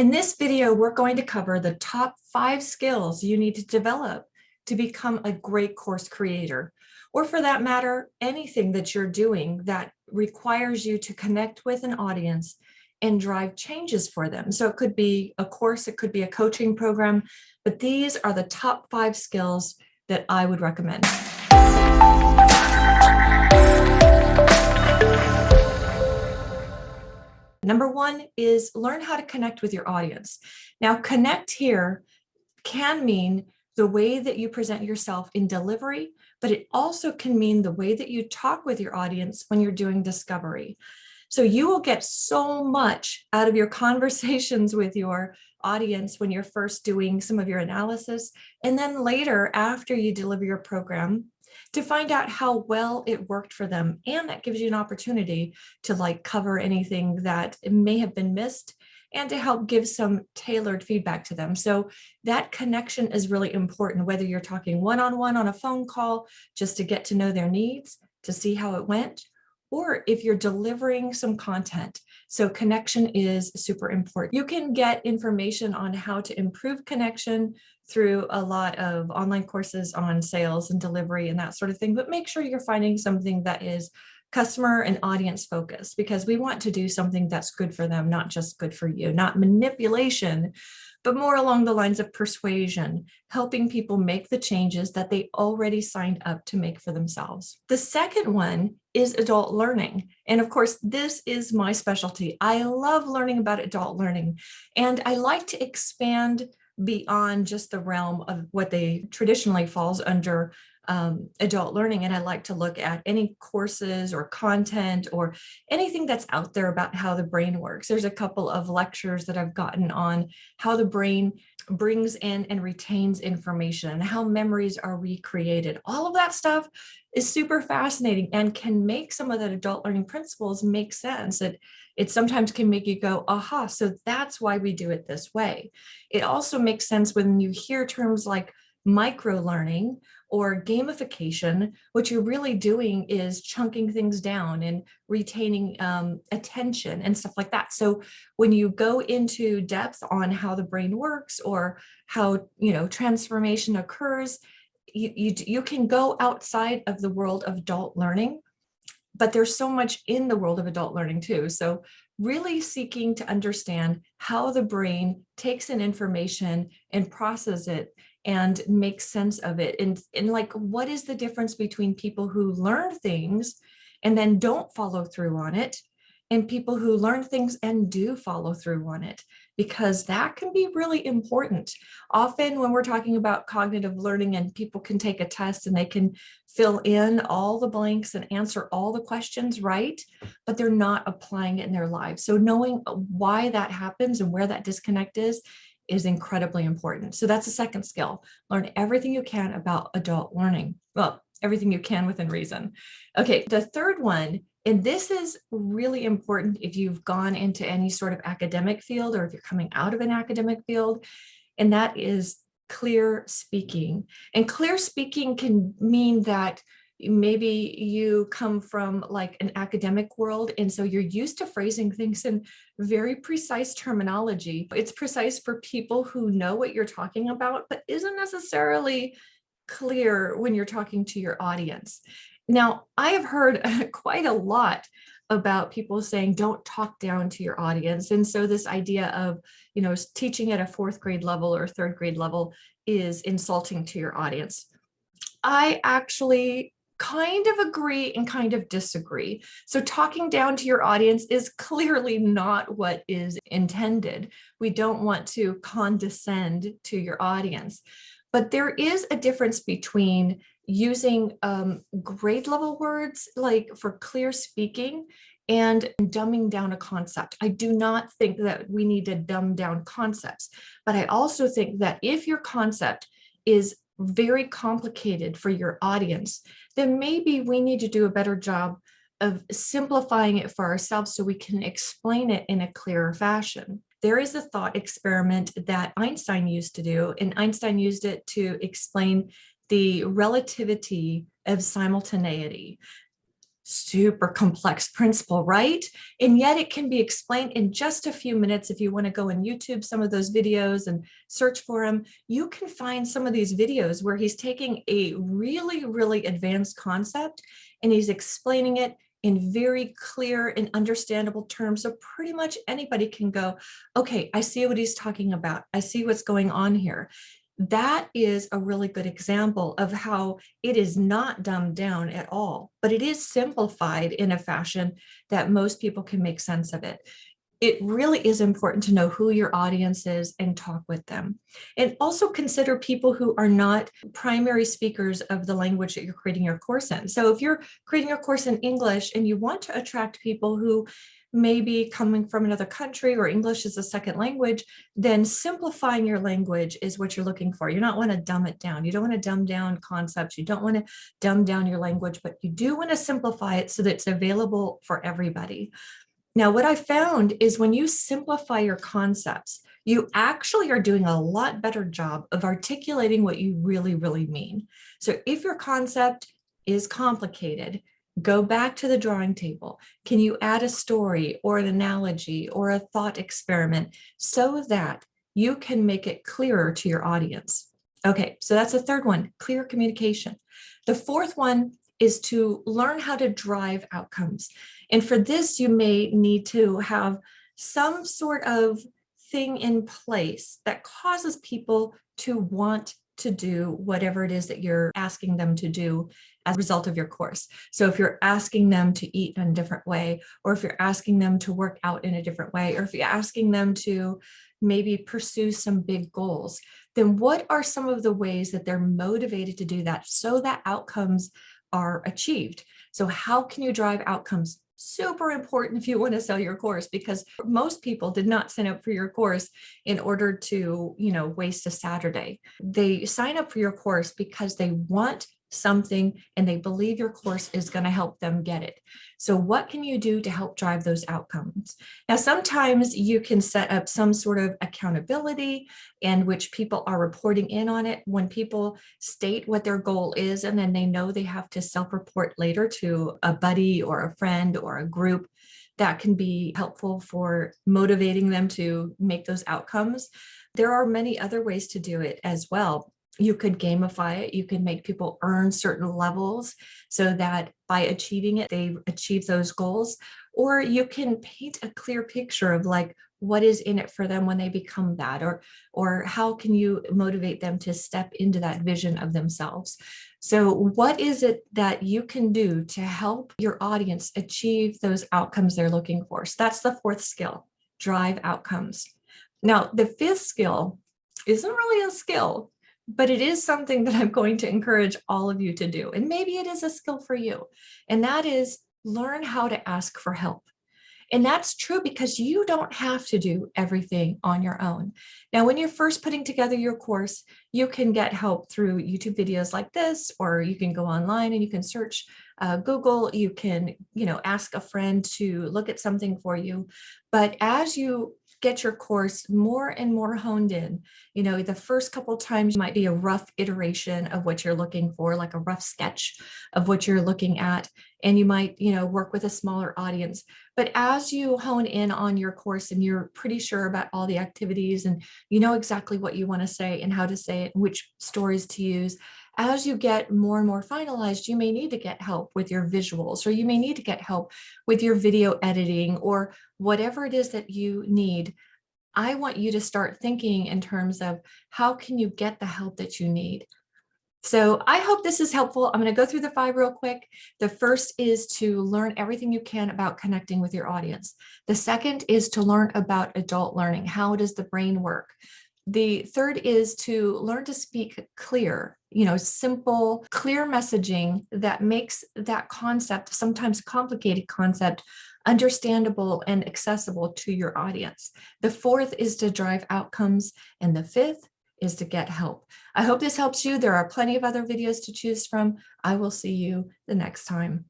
In this video, we're going to cover the top 5 skills you need to develop to become a great course creator, or for that matter, anything that you're doing that requires you to connect with an audience and drive changes for them. So it could be a course, it could be a coaching program, but these are the top 5 skills that I would recommend. Number 1 is learn how to connect with your audience. Now, connect here can mean the way that you present yourself in delivery, but it also can mean the way that you talk with your audience when you're doing discovery. So you will get so much out of your conversations with your audience when you're first doing some of your analysis, and then later after you deliver your program, to find out how well it worked for them. And that gives you an opportunity to cover anything that may have been missed and to help give some tailored feedback to them. So that connection is really important, whether you're talking one-on-one on a phone call just to get to know their needs, to see how it went, or if you're delivering some content. So connection is super important. You can get information on how to improve connection through a lot of online courses on sales and delivery and that sort of thing, but make sure you're finding something that is customer and audience focused, because we want to do something that's good for them, not just good for you, not manipulation, but more along the lines of persuasion, helping people make the changes that they already signed up to make for themselves. The second one is adult learning. And of course, this is my specialty. I love learning about adult learning, and I like to expand beyond just the realm of what they traditionally falls under adult learning. And I like to look at any courses or content or anything that's out there about how the brain works. There's a couple of lectures that I've gotten on how the brain brings in and retains information, how memories are recreated. All of that stuff is super fascinating and can make some of the adult learning principles make sense. It sometimes can make you go, aha, so that's why we do it this way. It also makes sense when you hear terms like micro learning or gamification. What you're really doing is chunking things down and retaining attention and stuff like that. So when you go into depth on how the brain works or how transformation occurs, you can go outside of the world of adult learning, but there's so much in the world of adult learning too. So really seeking to understand how the brain takes in information and processes it and makes sense of it. And what is the difference between people who learn things and then don't follow through on it, and people who learn things and do follow through on it, because that can be really important. Often when we're talking about cognitive learning and people can take a test and they can fill in all the blanks and answer all the questions right, but they're not applying it in their lives. So knowing why that happens and where that disconnect is incredibly important. So that's the second skill. Learn everything you can about adult learning. Well, everything you can within reason. Okay, the third one, and this is really important if you've gone into any sort of academic field or if you're coming out of an academic field, and that is clear speaking. And clear speaking can mean that maybe you come from an academic world, and so you're used to phrasing things in very precise terminology. It's precise for people who know what you're talking about, but isn't necessarily clear when you're talking to your audience. Now, I have heard quite a lot about people saying, don't talk down to your audience. And so this idea of, teaching at a 4th grade level or 3rd grade level is insulting to your audience. I actually kind of agree and kind of disagree. So talking down to your audience is clearly not what is intended. We don't want to condescend to your audience. But there is a difference between using grade level words for clear speaking and dumbing down a concept. I do not think that we need to dumb down concepts, but I also think that if your concept is very complicated for your audience, then maybe we need to do a better job of simplifying it for ourselves so we can explain it in a clearer fashion. There is a thought experiment that Einstein used to do, and Einstein used it to explain the relativity of simultaneity. super complex principle, right? And yet it can be explained in just a few minutes. If you want to go on YouTube, some of those videos and search for them, you can find some of these videos where he's taking a really, really advanced concept and he's explaining it in very clear and understandable terms. So pretty much anybody can go, okay, I see what he's talking about. I see what's going on here. That is a really good example of how it is not dumbed down at all, but it is simplified in a fashion that most people can make sense of it. It really is important to know who your audience is and talk with them. And also consider people who are not primary speakers of the language that you're creating your course in. So if you're creating a course in English and you want to attract people who may be coming from another country or English is a second language, then simplifying your language is what you're looking for. You don't want to dumb it down. You don't want to dumb down concepts. You don't want to dumb down your language, but you do want to simplify it so that it's available for everybody. Now, what I found is when you simplify your concepts, you actually are doing a lot better job of articulating what you really, really mean. So if your concept is complicated, go back to the drawing table. Can you add a story or an analogy or a thought experiment so that you can make it clearer to your audience? Okay, so that's the third one, clear communication. The fourth one is to learn how to drive outcomes. And for this, you may need to have some sort of thing in place that causes people to want to do whatever it is that you're asking them to do as a result of your course. So if you're asking them to eat in a different way, or if you're asking them to work out in a different way, or if you're asking them to maybe pursue some big goals, then what are some of the ways that they're motivated to do that so that outcomes are achieved? So how can you drive outcomes? Super important if you want to sell your course, because most people did not sign up for your course in order to, waste a Saturday. They sign up for your course because they want something and they believe your course is going to help them get it. So what can you do to help drive those outcomes? Now, sometimes you can set up some sort of accountability in which people are reporting in on it. When people state what their goal is, and then they know they have to self-report later to a buddy or a friend or a group, that can be helpful for motivating them to make those outcomes. There are many other ways to do it as well. You could gamify it. You can make people earn certain levels so that by achieving it, they achieve those goals. Or you can paint a clear picture of like what is in it for them when they become that, or how can you motivate them to step into that vision of themselves. So what is it that you can do to help your audience achieve those outcomes they're looking for? So that's the fourth skill, drive outcomes. Now, the fifth skill isn't really a skill, but it is something that I'm going to encourage all of you to do. And maybe it is a skill for you. And that is learn how to ask for help. And that's true because you don't have to do everything on your own. Now, when you're first putting together your course, you can get help through YouTube videos like this, or you can go online and you can search Google. You can, ask a friend to look at something for you. But as you get your course more and more honed in, the first couple of times might be a rough iteration of what you're looking for, like a rough sketch of what you're looking at. And you might, work with a smaller audience. But as you hone in on your course and you're pretty sure about all the activities and you know exactly what you want to say and how to say it, and which stories to use, as you get more and more finalized, you may need to get help with your visuals, or you may need to get help with your video editing, or whatever it is that you need. I want you to start thinking in terms of how can you get the help that you need. So I hope this is helpful. I'm going to go through the 5 real quick. The first is to learn everything you can about connecting with your audience. The second is to learn about adult learning. How does the brain work? The third is to learn to speak clear, simple, clear messaging that makes that concept, sometimes complicated concept, understandable and accessible to your audience. The fourth is to drive outcomes. And the fifth is to get help. I hope this helps you. There are plenty of other videos to choose from. I will see you the next time.